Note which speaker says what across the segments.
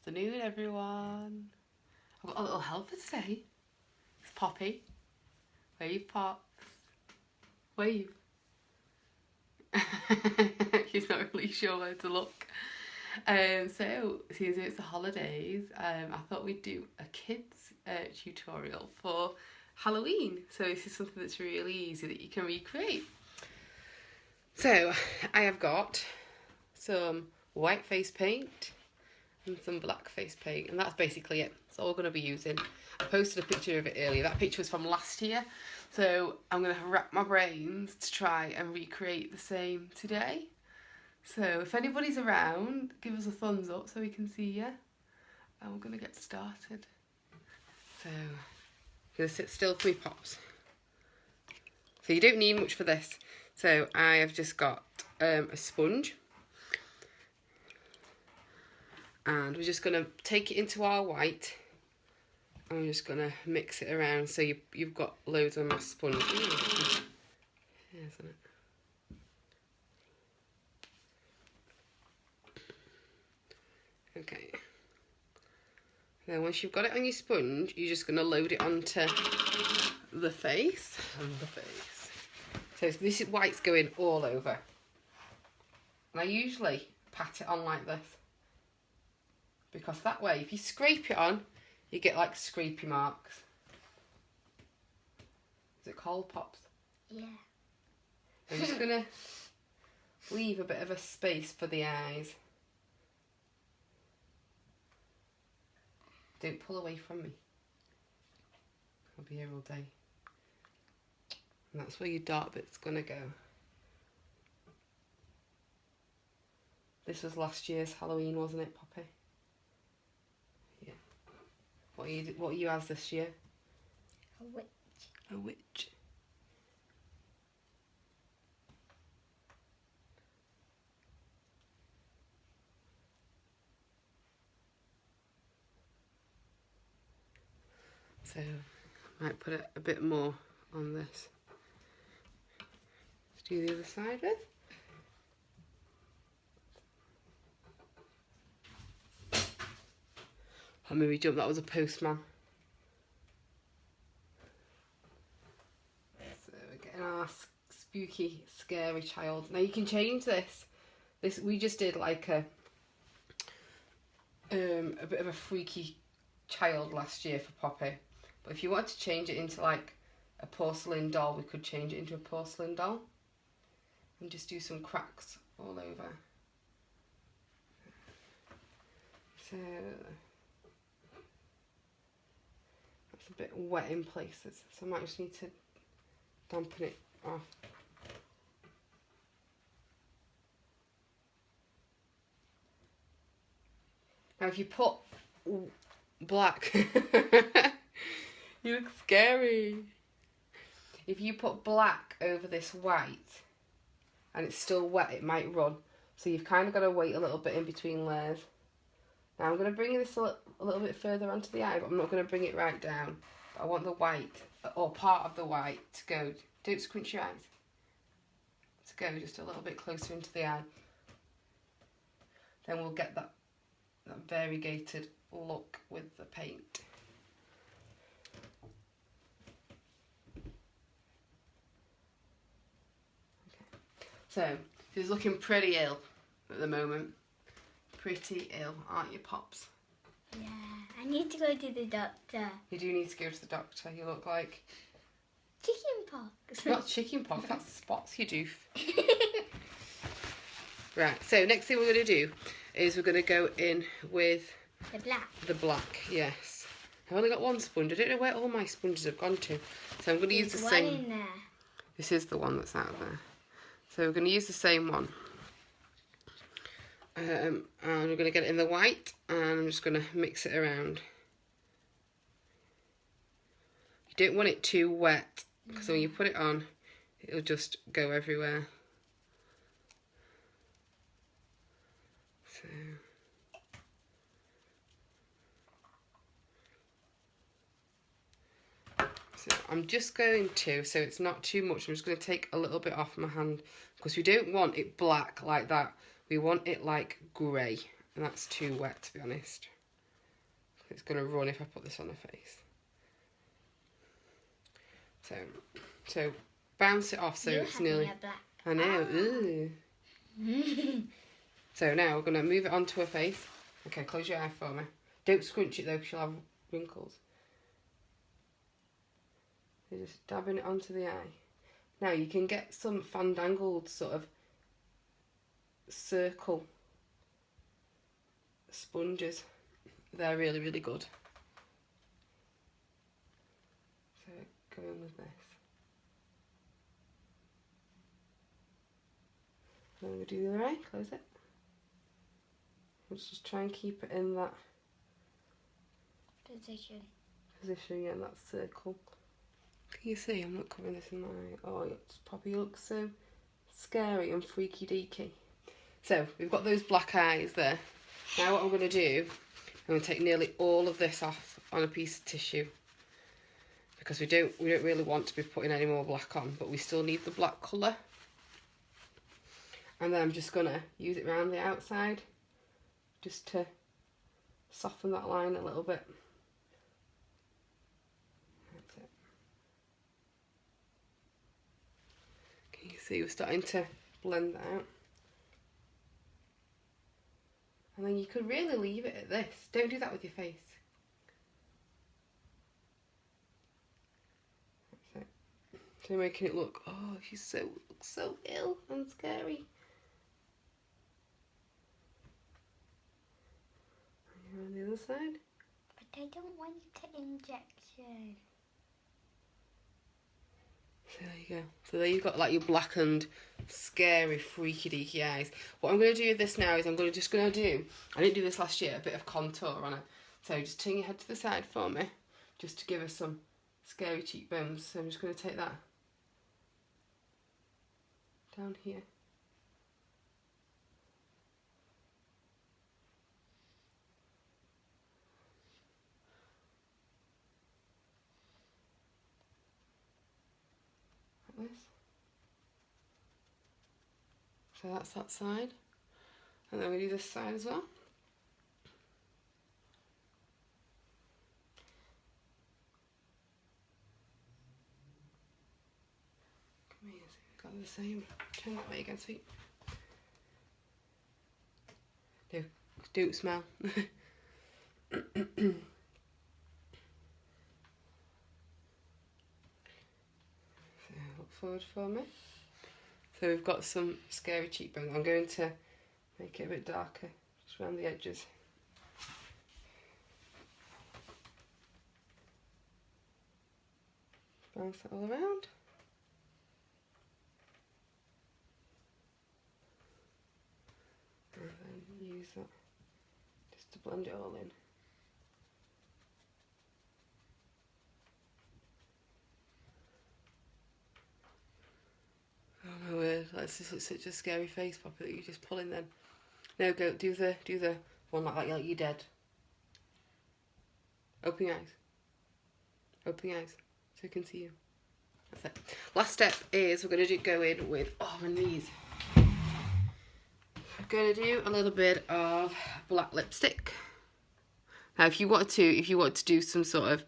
Speaker 1: Afternoon, everyone. I've got a little helper today. It's Poppy. Wave, Pops. Wave. She's not really sure where to look. So, since it's the holidays, I thought we'd do a kids tutorial for Halloween. So this is something that's really easy that you can recreate. So, I have got some white face paint and some black face paint, and that's basically it. That's all we're going to be using. I posted a picture of it earlier. That picture was from last year, so I'm going to rack my brains to try and recreate the same today. So if anybody's around, give us a thumbs up so we can see you, and we're going to get started. So I'm going to sit still for me, Pops. So you don't need much for this. So I have just got a sponge, and we're just going to take it into our white, and we're just going to mix it around so you've got loads on my sponge. Isn't it? Okay. Then once you've got it on your sponge, you're just going to load it onto the face. So this white's going all over. And I usually pat it on like this, because that way, if you scrape it on, you get like scrapey marks. Is it cold, Pops?
Speaker 2: Yeah.
Speaker 1: I'm just going to leave a bit of a space for the eyes. Don't pull away from me. I'll be here all day. And that's where your dark bit's going to go. This was last year's Halloween, wasn't it, Poppy? Yeah. What are you as this year?
Speaker 2: A witch.
Speaker 1: A witch. So I might put a bit more on this. Let's do the other side with. I maybe jumped, that was a postman. So we're getting our spooky, scary child. Now you can change this. We just did like a bit of a freaky child last year for Poppy. But if you wanted to change it into like a porcelain doll, we could change it into a porcelain doll. And just do some cracks all over. So that's a bit wet in places, so I might just need to dampen it off. Now if you put black, you look scary. If you put black over this white and it's still wet, it might run. So you've kind of got to wait a little bit in between layers. Now I'm going to bring this a little bit further onto the eye, but I'm not going to bring it right down. But I want the white, or part of the white, to go, don't squint your eyes, to go just a little bit closer into the eye. Then we'll get that variegated look with the paint. So, she's looking pretty ill at the moment. Pretty ill, aren't you, Pops?
Speaker 2: Yeah, I need to go to the doctor.
Speaker 1: You do need to go to the doctor. You look like...
Speaker 2: Chicken pox.
Speaker 1: Not chicken pox, that's spots, you doof. Right, so next thing we're going to do is we're going to go in with...
Speaker 2: The black.
Speaker 1: The black, yes. I've only got one sponge. I don't know where all my sponges have gone to. So I'm going to use the same...
Speaker 2: One in there.
Speaker 1: This is the one that's out there. So we're going to use the same one. And we're going to get it in the white, and I'm just going to mix it around. You don't want it too wet, because when you put it on, it'll just go everywhere. So I'm just going to, so it's not too much, I'm just going to take a little bit off my hand, because we don't want it black like that. We want it like grey, and that's too wet, to be honest. It's going to run if I put this on her face. So bounce it off so it's nearly...
Speaker 2: A black.
Speaker 1: I know. Ooh. So now we're going to move it onto her face. Okay, close your eye for me. Don't scrunch it though because she'll have wrinkles. So just dabbing it onto the eye. Now you can get some fandangled sort of circle sponges. They're really, really good. So go in with this. Then we do the other eye, close it. Let's just try and keep it in that
Speaker 2: Position.
Speaker 1: yeah, that circle. Can you see? I'm not covering this in my eye. Oh, it's Poppy looks so scary and freaky deaky. So we've got those black eyes there. Now what I'm going to do, I'm going to take nearly all of this off on a piece of tissue because we don't really want to be putting any more black on, but we still need the black colour. And then I'm just going to use it around the outside just to soften that line a little bit. That's it. Can you see we're starting to blend that out? And then you could really leave it at this. Don't do that with your face. That's it. So making it look, oh, she's so ill and scary. And on the other side.
Speaker 2: But I don't want the injection.
Speaker 1: So there you go. So there you've got like your blackened, scary, freaky deaky eyes. What I'm going to do with this now is I didn't do this last year, a bit of contour on it. So just turn your head to the side for me, just to give us some scary cheekbones. So I'm just going to take that down here. Like this. So that's that side. And then we do this side as well. Come here, so we've got the same. Turn that way again, sweet. No, don't smell. Look forward for me. So we've got some scary cheekbones. I'm going to make it a bit darker, just around the edges. Bounce that all around. And then use that just to blend it all in. Oh my word, that's just such a scary face, Poppy, that you're just pulling then. No, go, do the one like that, like you're dead. Open your eyes. Open your eyes, so we can see you. That's it. Last step is we're going to go in with, oh my knees. We're going to do a little bit of black lipstick. Now if you want to do some sort of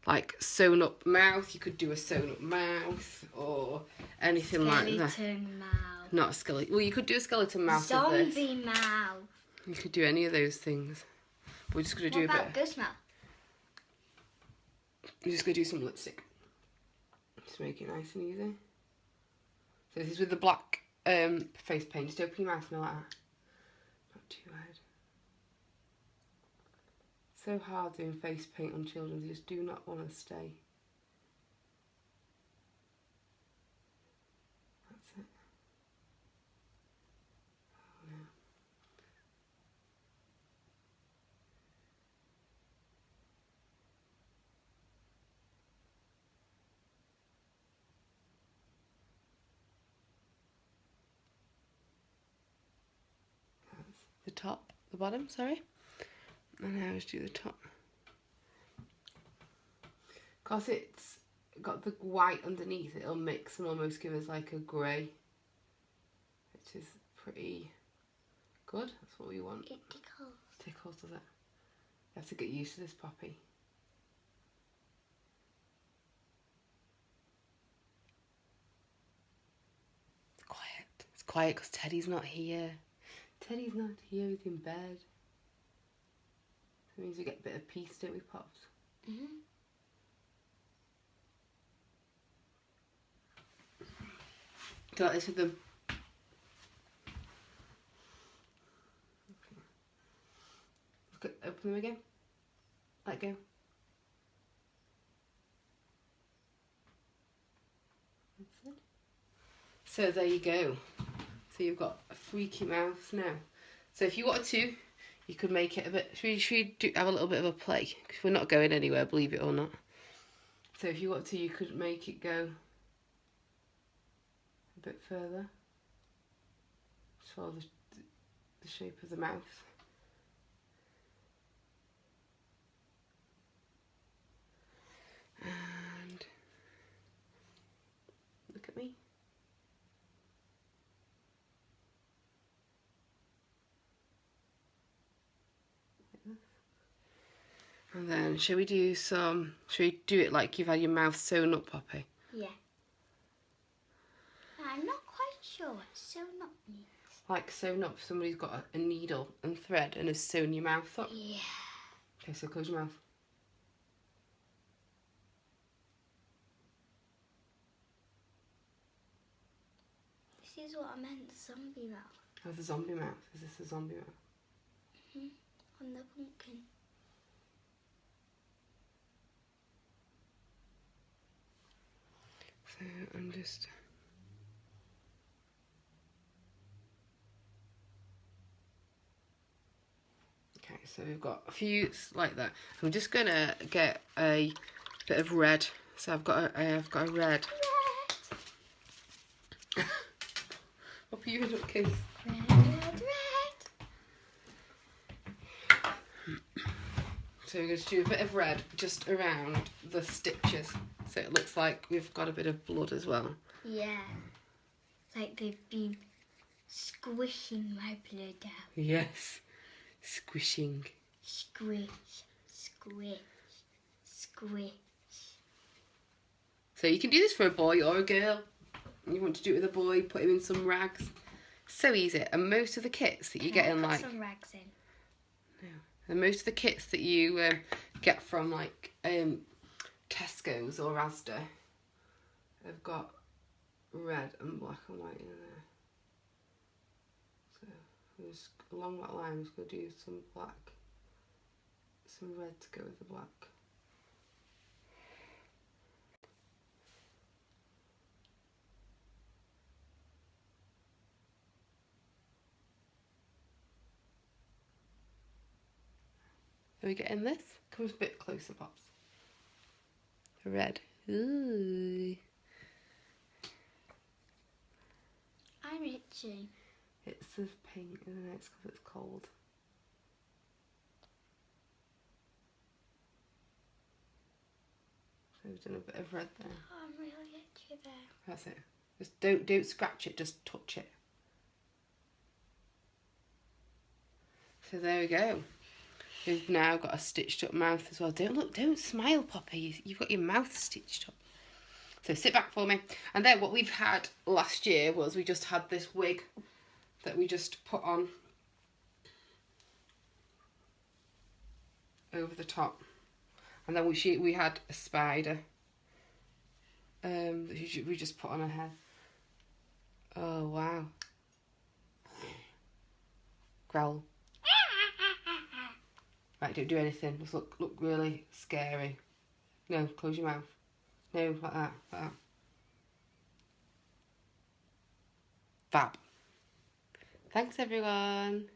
Speaker 1: like sewn up mouth, you could do a sewn up mouth or anything like that.
Speaker 2: Skeleton mouth.
Speaker 1: Not a skeleton. Well, you could do a skeleton mouth.
Speaker 2: Zombie mouth.
Speaker 1: You could do any of those things. We're just going to do
Speaker 2: what
Speaker 1: a
Speaker 2: about
Speaker 1: bit.
Speaker 2: ghost mouth?
Speaker 1: We're just going to do some lipstick. Just make it nice and easy. So this is with the black face paint. Just open your mouth and like that. Not too wide. So hard doing face paint on children. They just do not want to stay. That's it. Oh, no. That's the top, the bottom, sorry. And now just do the top. Because it's got the white underneath, it'll mix and almost give us like a grey, which is pretty good. That's what we want.
Speaker 2: It tickles.
Speaker 1: Tickles, does it? You have to get used to this, Poppy. It's quiet. It's quiet because Teddy's not here. Teddy's not here, he's in bed. That means we get a bit of peace, don't we, Pops?
Speaker 2: Mm-hmm.
Speaker 1: Do you like this with them? Okay. Open them again. Let go. That's it. So there you go. So you've got a freaky mouse now. So if you wanted to, you could make it a bit... Should we have a little bit of a play? Because we're not going anywhere, believe it or not. So if you wanted to, you could make it go a bit further. Just follow the shape of the mouth. And look at me. And then, shall we do it like you've had your mouth sewn up, Poppy?
Speaker 2: Yeah. I'm not quite sure what sewn up means.
Speaker 1: Like sewn up, somebody's got a needle and thread and has sewn your mouth up?
Speaker 2: Yeah.
Speaker 1: Okay, so close your mouth.
Speaker 2: This is what I meant, the zombie mouth.
Speaker 1: Oh, the zombie mouth. Is this a zombie mouth?
Speaker 2: Mm-hmm. On the pumpkin.
Speaker 1: So I'm just... Okay, so we've got a few like that. I'm just gonna get a bit of red. So I've got a red. What are you in case?
Speaker 2: Red, red.
Speaker 1: So we're going to do a bit of red just around the stitches. So it looks like we've got a bit of blood as well.
Speaker 2: Yeah. Like they've been squishing my blood out.
Speaker 1: Yes. Squishing.
Speaker 2: Squish, squish, squish.
Speaker 1: So you can do this for a boy or a girl. You want to do it with a boy, put him in some rags. So easy. And most of the kits that you get in like...
Speaker 2: Put some rags in.
Speaker 1: And most of the kits that you get from like Tesco's or Asda have got red and black and white in there. So just along that line, I'm just going to do some black, some red to go with the black. Are we getting this? Come a bit closer, Pops. The red. Ooh.
Speaker 2: I'm itching.
Speaker 1: It's the pink, isn't it? It's because it's cold. So we've done a bit of red there.
Speaker 2: Oh, I'm really itchy there.
Speaker 1: That's it. Just don't scratch it, just touch it. So there we go. We've now got a stitched up mouth as well. Don't smile, Poppy. You've got your mouth stitched up. So sit back for me. And then what we've had last year was we just had this wig that we just put on over the top. And then we had a spider that we just put on her head. Oh, wow. Growl. Right, don't do anything. Just look really scary. No, close your mouth. No, like that, like that. Fab. Thanks, everyone.